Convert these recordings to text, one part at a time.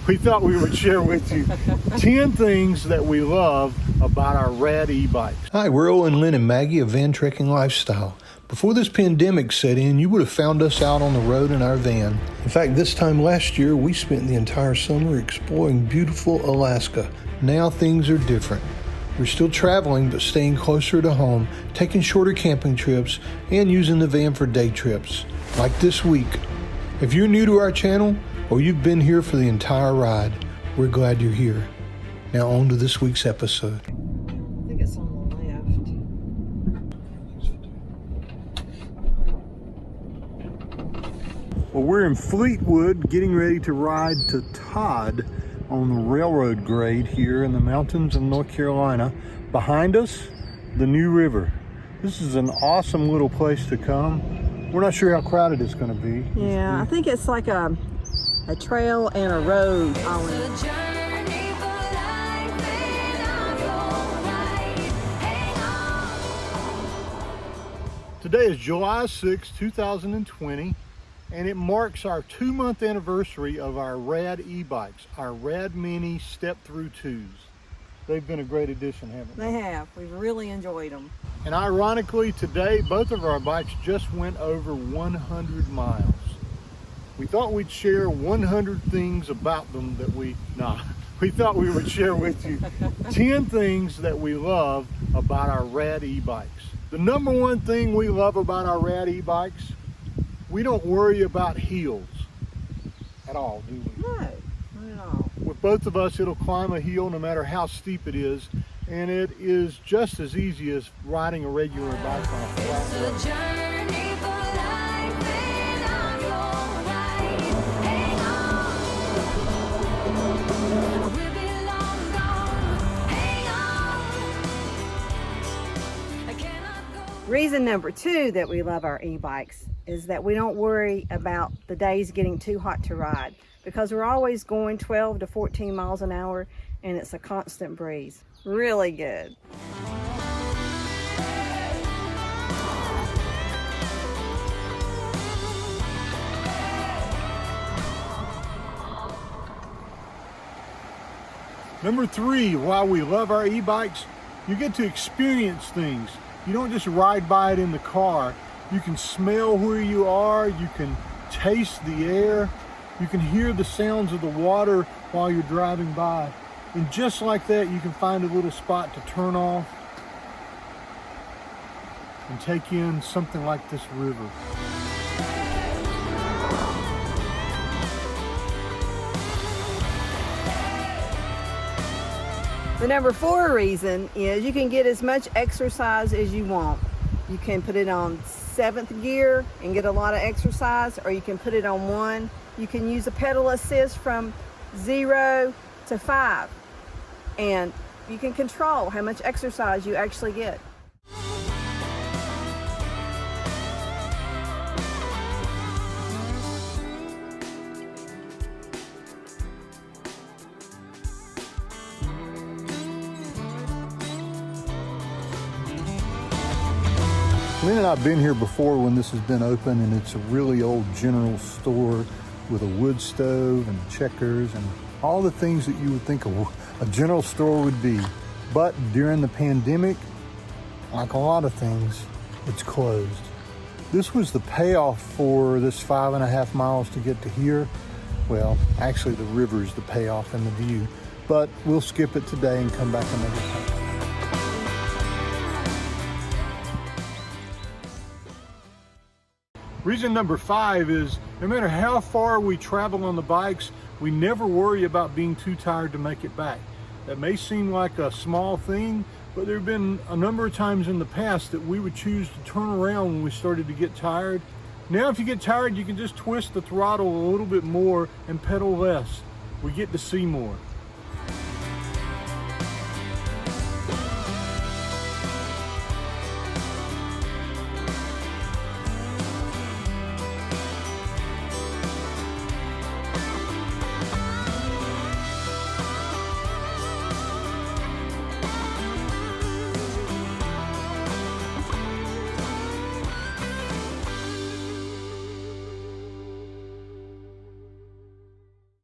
we thought we would share with you 10 things that we love about our rad e-bikes. Hi, we're Owen, Lynn, and Maggie of Van Trekking Lifestyle. Before this pandemic set in, you would have found us out on the road in our van. In fact, this time last year, we spent the entire summer exploring beautiful Alaska. Now things are different. We're still traveling, but staying closer to home, taking shorter camping trips, and using the van for day trips, like this week. If you're new to our channel, or you've been here for the entire ride, we're glad you're here. Now on to this week's episode. I think it's on the left. Well, we're in Fleetwood getting ready to ride to TODD on the railroad grade here in the mountains of North Carolina. Behind us, the New River. This is an awesome little place to come. We're not sure how crowded it's going to be. Yeah, I think it's like a trail and a road. Today is July 6, 2020, and it marks our 2-month anniversary of our rad e-bikes, our Rad Mini step-through 2s. They've been a great addition, haven't they? They have. We've really enjoyed them. And ironically, today, both of our bikes just went over 100 miles. We thought we'd share 100 things about them that we thought we would share with you 10 things that we love about our rad e-bikes. The number one thing we love about our rad e-bikes, we don't worry about hills at all, do we? No, not at all. With both of us, it'll climb a hill no matter how steep it is, and it is just as easy as riding a regular bike on a flat road. Reason number 2 that we love our e-bikes is that we don't worry about the days getting too hot to ride, because we're always going 12 to 14 miles an hour and it's a constant breeze. Really good. Number 3, why we love our e-bikes, you get to experience things. You don't just ride by it in the car. You can smell where you are, you can taste the air, you can hear the sounds of the water while you're driving by. And just like that, you can find a little spot to turn off and take in something like this river. The number 4 reason is you can get as much exercise as you want. You can put it on 7th gear and get a lot of exercise, or you can put it on 1. You can use a pedal assist from 0 to 5, and you can control how much exercise you actually get. Lynn and I have been here before when this has been open, and it's a really old general store with a wood stove and checkers and all the things that you would think a general store would be. But during the pandemic, like a lot of things, it's closed. This was the payoff for this 5.5 miles to get to here. Well, actually the river's the payoff and the view, but we'll skip it today and come back another time. Reason number 5 is no matter how far we travel on the bikes, we never worry about being too tired to make it back. That may seem like a small thing, but there have been a number of times in the past that we would choose to turn around when we started to get tired. Now if you get tired, you can just twist the throttle a little bit more and pedal less. We get to see more.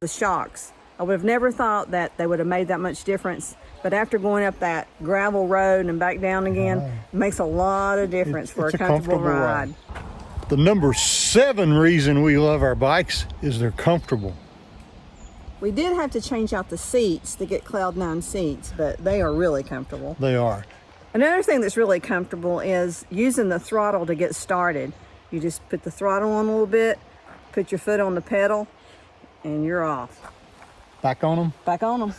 The shocks. I would have never thought that they would have made that much difference. But after going up that gravel road and back down again, it makes a lot of difference for a comfortable ride. The number 7 reason we love our bikes is they're comfortable. We did have to change out the seats to get Cloud9 seats, but they are really comfortable. They are. Another thing that's really comfortable is using the throttle to get started. You just put the throttle on a little bit, put your foot on the pedal, and you're off. Back on them? Back on them.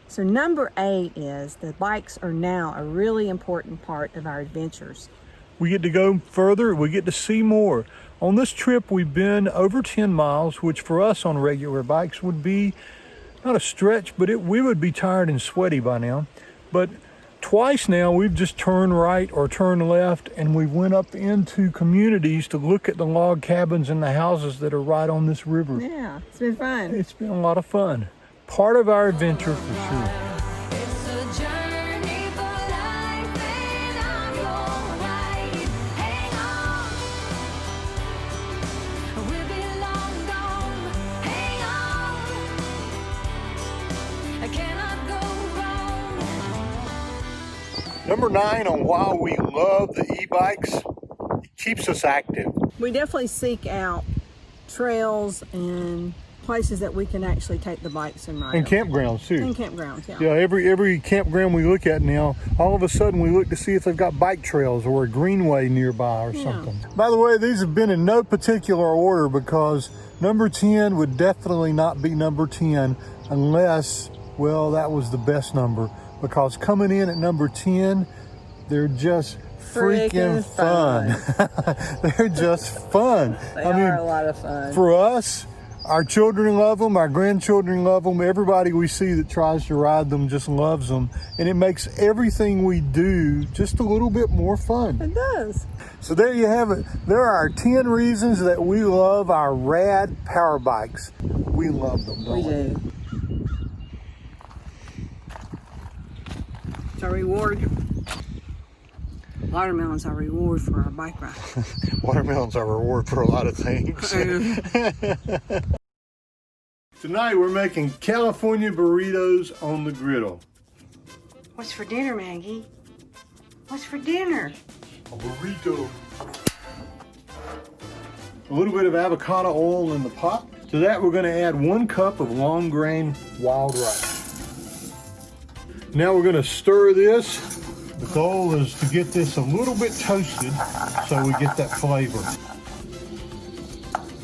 So number 8 is the bikes are now a really important part of our adventures. We get to go further, we get to see more. On this trip, we've been over 10 miles, which for us on regular bikes would be not a stretch, but we would be tired and sweaty by now. But twice now, we've just turned right or turned left, and we went up into communities to look at the log cabins and the houses that are right on this river. Yeah, it's been fun. It's been a lot of fun. Part of our adventure for sure. It's a journey for life and I'm your ride. Hang on, we'll be long gone. Hang on, I cannot go wrong. Number 9 on why we love the e-bikes, it keeps us active. We definitely seek out trails and places that we can actually take the bikes and ride. And them. campgrounds too. And campgrounds, yeah. Yeah, every campground we look at now, all of a sudden we look to see if they've got bike trails or a greenway nearby or something. By the way, these have been in no particular order because number 10 would definitely not be number 10 unless, well, that was the best number. Because coming in at number 10, they're just freaking fun. They're just fun. They are a lot of fun. For us, our children love them, our grandchildren love them, everybody we see that tries to ride them just loves them, and it makes everything we do just a little bit more fun. It does. So there you have it. There are 10 reasons that we love our rad power bikes. We love them, don't we? We do. It's our reward. Watermelons are reward for our bike ride. Watermelons are reward for a lot of things. Tonight we're making California burritos on the griddle. What's for dinner, Maggie? What's for dinner? A burrito. A little bit of avocado oil in the pot. To that we're going to add 1 cup of long grain wild rice. Now we're going to stir this. The goal is to get this a little bit toasted so we get that flavor.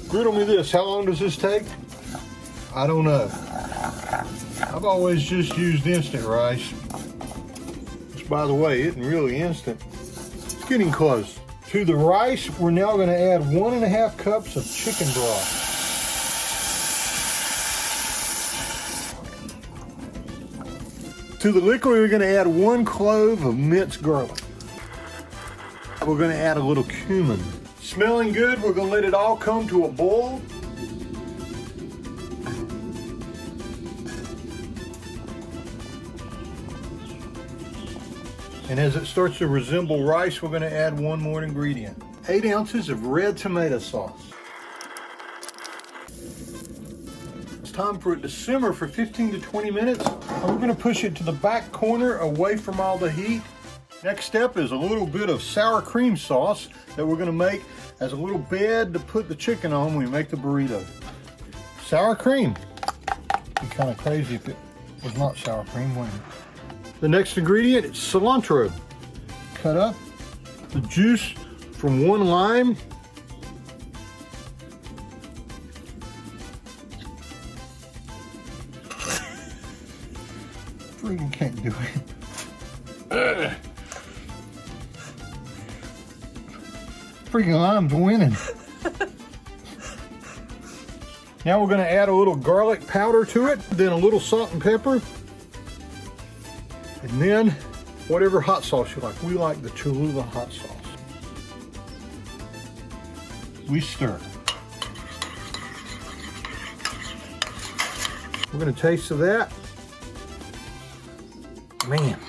Griddle me this, how long does this take? I don't know. I've always just used instant rice. Which, by the way, isn't really instant. It's getting close. To the rice, we're now going to add 1.5 cups of chicken broth. To the liquid, we're going to add 1 clove of minced garlic. We're going to add a little cumin. Smelling good, we're going to let it all come to a boil. And as it starts to resemble rice, we're going to add 1 more ingredient. 8 ounces of red tomato sauce. It's time for it to simmer for 15 to 20 minutes. And we're going to push it to the back corner away from all the heat. Next step is a little bit of sour cream sauce that we're going to make as a little bed to put the chicken on when we make the burrito. Sour cream. It'd be kind of crazy if it was not sour cream, wouldn't it? The next ingredient is cilantro. Cut up. The juice from 1 lime. Freaking can't do it. Freaking lime's winning. Now we're going to add a little garlic powder to it, then a little salt and pepper, and then whatever hot sauce you like. We like the Cholula hot sauce. We stir. We're going to taste of that. Man.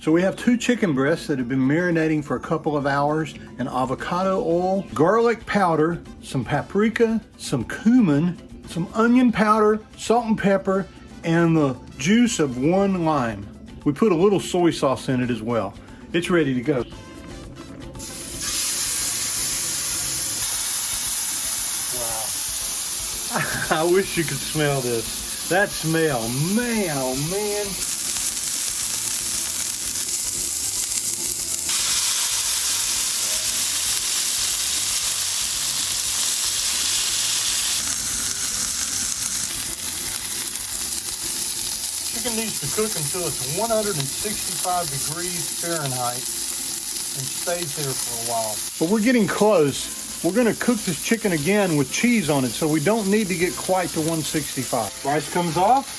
So we have 2 chicken breasts that have been marinating for a couple of hours in avocado oil, garlic powder, some paprika, some cumin, some onion powder, salt and pepper, and the juice of 1 lime. We put a little soy sauce in it as well. It's ready to go. Wow. I wish you could smell this. That smell, man, oh man. Chicken needs to cook until it's 165 degrees Fahrenheit and stays there for a while. But we're getting close. We're gonna cook this chicken again with cheese on it, so we don't need to get quite to 165. Rice comes off.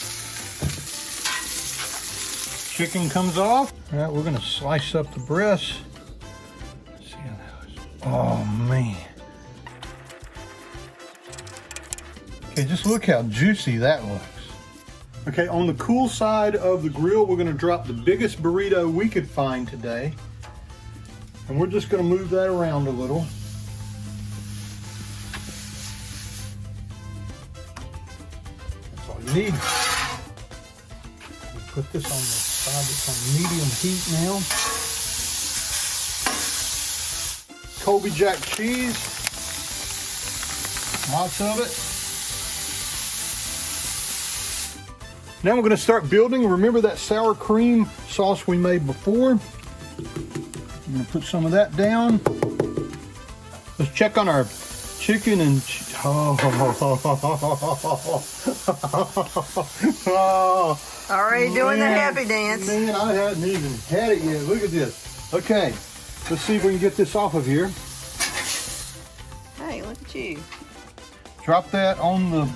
Chicken comes off. All right, we're gonna slice up the breast. Let's see how that is. Oh man. Okay, just look how juicy that looks. Okay, on the cool side of the grill, we're gonna drop the biggest burrito we could find today. And we're just gonna move that around a little. That's all you need. We put this on the side that's on medium heat now. Colby Jack cheese. Lots of it. Now we're going to start building. Remember that sour cream sauce we made before? I'm going to put some of that down. Let's check on our chicken and... Already doing the happy dance. Man, I hadn't even had it yet. Look at this. Okay, let's see if we can get this off of here. Hey, look at you. Drop that on the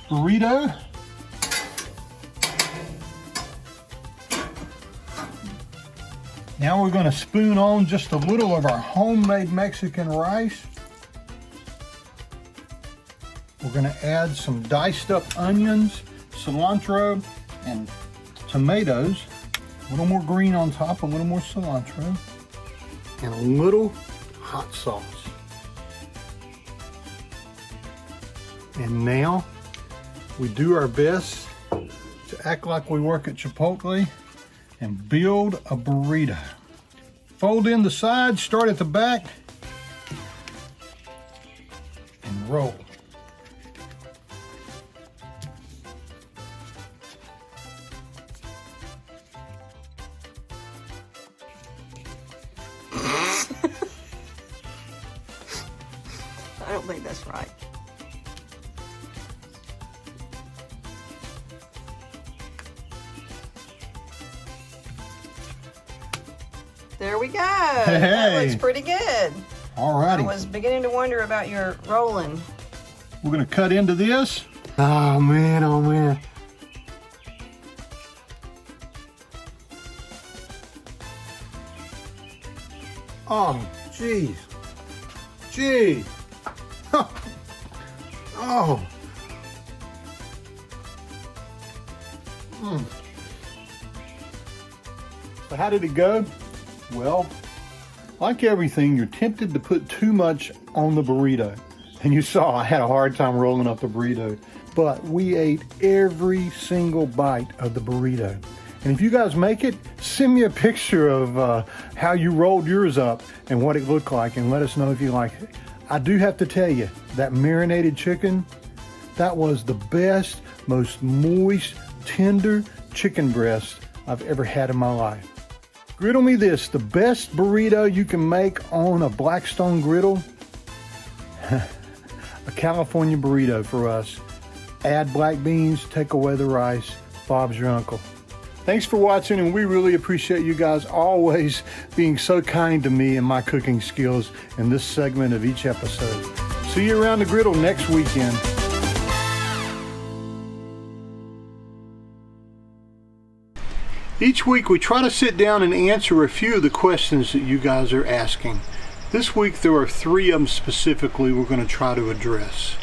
burrito. Now we're going to spoon on just a little of our homemade Mexican rice. We're going to add some diced up onions, cilantro, and tomatoes. A little more green on top, a little more cilantro, and a little hot sauce. And now we do our best to act like we work at Chipotle and build a burrito. Fold in the sides, start at the back, and roll. I don't think that's right. There we go. Hey. That looks pretty good. Alrighty. I was beginning to wonder about your rolling. We're gonna cut into this. Oh man, oh man. Oh, jeez. Gee. Oh. So how did it go? Well, like everything, you're tempted to put too much on the burrito. And you saw I had a hard time rolling up the burrito. But we ate every single bite of the burrito. And if you guys make it, send me a picture of how you rolled yours up and what it looked like, and let us know if you like it. I do have to tell you, that marinated chicken, that was the best, most moist, tender chicken breast I've ever had in my life. Griddle me this, the best burrito you can make on a Blackstone griddle? A California burrito for us. Add black beans, take away the rice. Bob's your uncle. Thanks for watching, and we really appreciate you guys always being so kind to me and my cooking skills in this segment of each episode. See you around the griddle next weekend. Each week we try to sit down and answer a few of the questions that you guys are asking. This week there are 3 of them specifically we're going to try to address.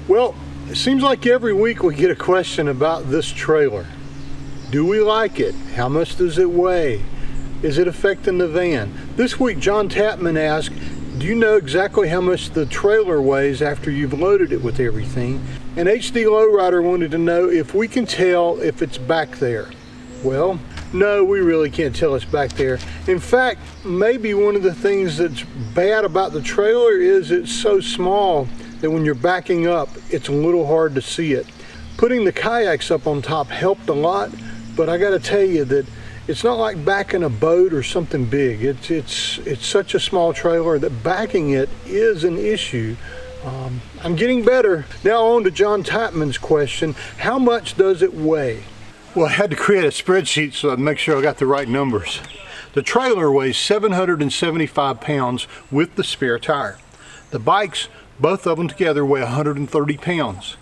Well, it seems like every week we get a question about this trailer. Do we like it? How much does it weigh? Is it affecting the van? This week John Tapman asked, do you know exactly how much the trailer weighs after you've loaded it with everything? And HD Lowrider wanted to know if we can tell if it's back there. Well, no, we really can't tell it's back there. In fact, maybe one of the things that's bad about the trailer is it's so small that when you're backing up, it's a little hard to see it. Putting the kayaks up on top helped a lot, but I gotta tell you that it's not like backing a boat or something big. It's such a small trailer that backing it is an issue. I'm getting better. Now on to John Tapman's question, how much does it weigh? Well, I had to create a spreadsheet so I'd make sure I got the right numbers. The trailer weighs 775 pounds with the spare tire. The bikes, both of them together, weigh 130 pounds.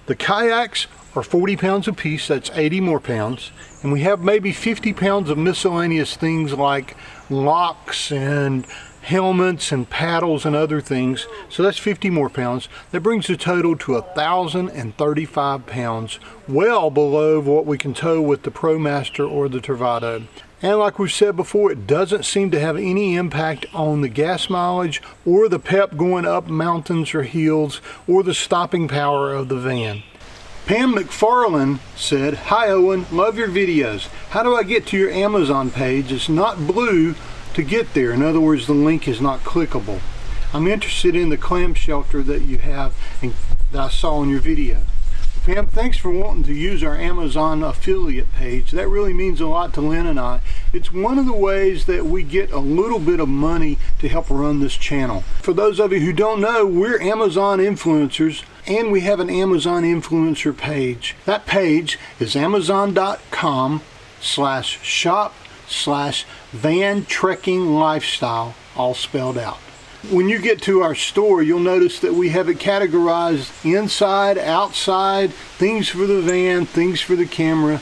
The kayaks are 40 pounds apiece, that's 80 more pounds. And we have maybe 50 pounds of miscellaneous things like locks and helmets and paddles and other things, so that's 50 more pounds. That brings the total to 1,035 pounds, well below what we can tow with the ProMaster or the Torvado. And like we've said before, it doesn't seem to have any impact on the gas mileage or the pep going up mountains or hills or the stopping power of the van. Pam McFarland said, "Hi Owen, love your videos. How do I get to your Amazon page? It's not blue to get there. In other words, the link is not clickable. I'm interested in the clam shelter that you have and that I saw in your video." Pam, thanks for wanting to use our Amazon affiliate page. That really means a lot to Lynn and I. It's one of the ways that we get a little bit of money to help run this channel. For those of you who don't know, we're Amazon influencers and we have an Amazon influencer page. That page is amazon.com/shop/van trekking lifestyle, all spelled out. When you get to our store, you'll notice that we have it categorized inside, outside, things for the van, things for the camera,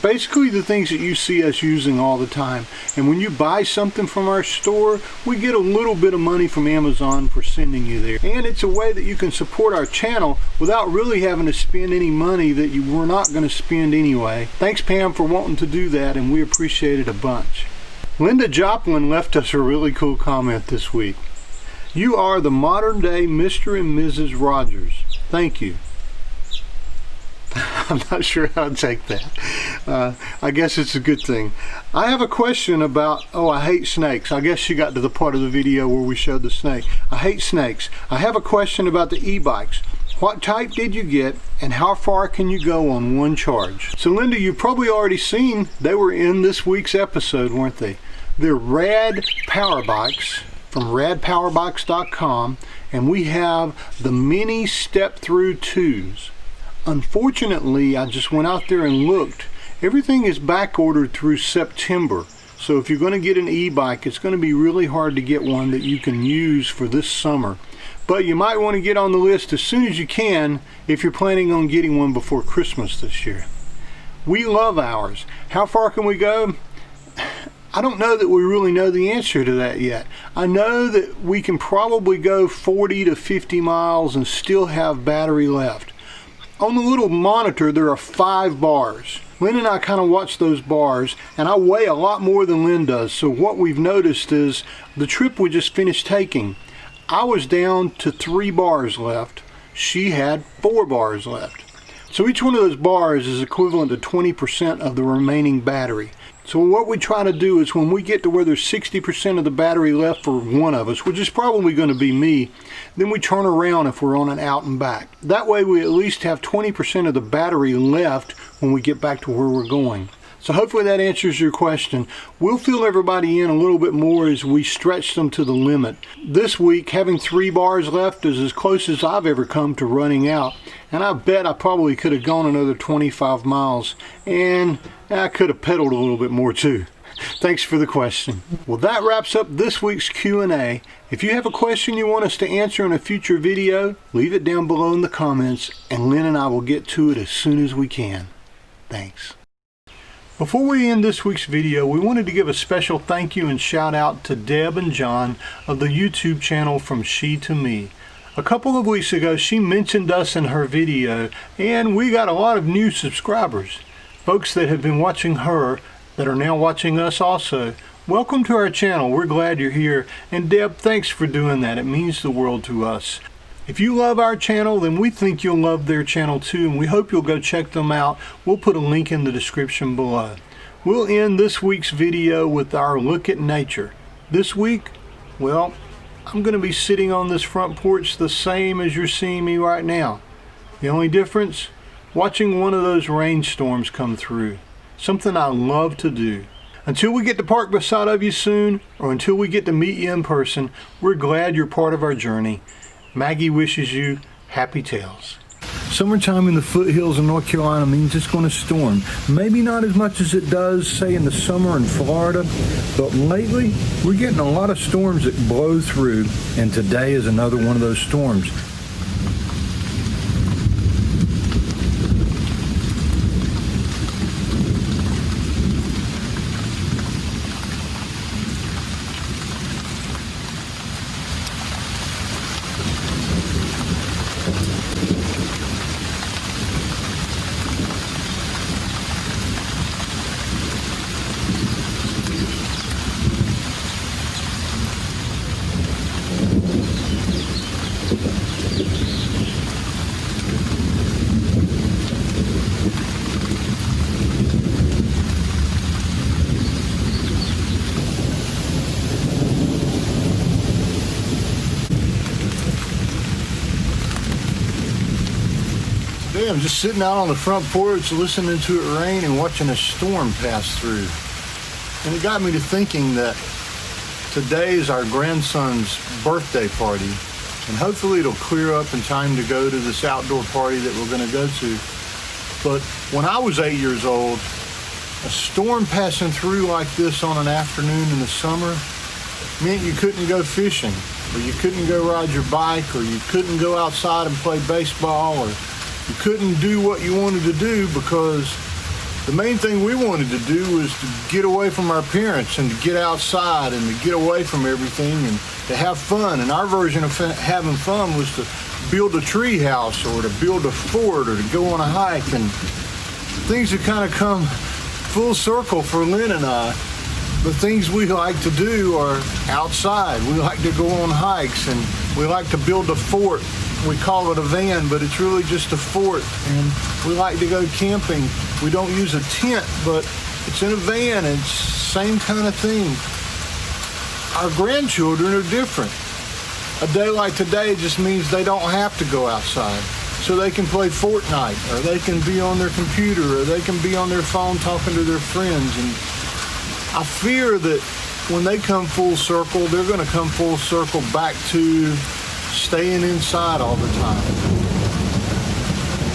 basically the things that you see us using all the time. And when you buy something from our store, we get a little bit of money from Amazon for sending you there. And it's a way that you can support our channel without really having to spend any money that you were not going to spend anyway. Thanks Pam for wanting to do that, and we appreciate it a bunch. Linda Joplin left us a really cool comment this week. "You are the modern day Mr. and Mrs. Rogers. Thank you." I'm not sure how to take that. I guess it's a good thing. I have a question about, I hate snakes. I guess you got to the part of the video where we showed the snake. I hate snakes. I have a question about the e-bikes. What type did you get and how far can you go on one charge? So Linda, you've probably already seen, they were in this week's episode, weren't they? They're Rad Powerbikes from radpowerbikes.com, and we have the mini step through 2s. Unfortunately, I just went out there and looked. Everything is back ordered through September. So if you're going to get an e-bike, it's going to be really hard to get one that you can use for this summer. But you might want to get on the list as soon as you can if you're planning on getting one before Christmas this year. We love ours. How far can we go? I don't know that we really know the answer to that yet. I know that we can probably go 40 to 50 miles and still have battery left. On the little monitor, there are 5 bars. Lynn and I kind of watch those bars, and I weigh a lot more than Lynn does. So what we've noticed is the trip we just finished taking, I was down to 3 bars left. She had 4 bars left. So each one of those bars is equivalent to 20% of the remaining battery. So what we try to do is when we get to where there's 60% of the battery left for one of us, which is probably going to be me, then we turn around if we're on an out and back. That way we at least have 20% of the battery left when we get back to where we're going. So hopefully that answers your question. We'll fill everybody in a little bit more as we stretch them to the limit. This week, having 3 bars left is as close as I've ever come to running out. And I bet I probably could have gone another 25 miles. And I could have pedaled a little bit more too. Thanks for the question. Well, that wraps up this week's Q&A. If you have a question you want us to answer in a future video, leave it down below in the comments, and Lynn and I will get to it as soon as we can. Thanks. Before we end this week's video, we wanted to give a special thank you and shout out to Deb and John of the YouTube channel From She to Me. A couple of weeks ago, she mentioned us in her video, and we got a lot of new subscribers. Folks that have been watching her that are now watching us also. Welcome to our channel. We're glad you're here. And Deb, thanks for doing that. It means the world to us. If you love our channel, then we think you'll love their channel too, and we hope you'll go check them out. We'll put a link in the description below. We'll end this week's video with our look at nature. This week, well, I'm going to be sitting on this front porch the same as you're seeing me right now. The only difference? Watching one of those rainstorms come through. Something I love to do. Until we get to park beside of you soon, or until we get to meet you in person, we're glad you're part of our journey. Maggie wishes you happy trails. Summertime in the foothills of North Carolina means it's going to storm. Maybe not as much as it does, say, in the summer in Florida, but lately we're getting a lot of storms that blow through, and today is another one of those storms. I'm just sitting out on the front porch listening to it rain and watching a storm pass through. And it got me to thinking that today is our grandson's birthday party, and hopefully it'll clear up in time to go to this outdoor party that we're going to go to. But when I was 8 years old, a storm passing through like this on an afternoon in the summer meant you couldn't go fishing, or you couldn't go ride your bike, or you couldn't go outside and play baseball, or you couldn't do what you wanted to do, because the main thing we wanted to do was to get away from our parents and to get outside and to get away from everything and to have fun. And our version of having fun was to build a tree house or to build a fort or to go on a hike. And things have kind of come full circle for Lynn and I. The things we like to do are outside. We like to go on hikes, and we like to build a fort. We call it a van, but it's really just a fort. And we like to go camping. We don't use a tent, but it's in a van. It's same kind of thing. Our grandchildren are different. A day like today just means they don't have to go outside. So they can play Fortnite, or they can be on their computer, or they can be on their phone talking to their friends. And I fear that when they come full circle, they're going to come full circle back to staying inside all the time.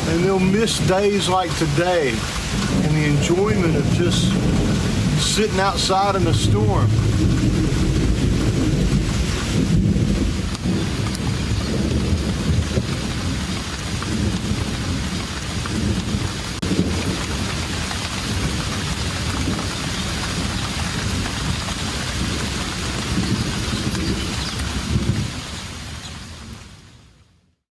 And they'll miss days like today and the enjoyment of just sitting outside in the storm.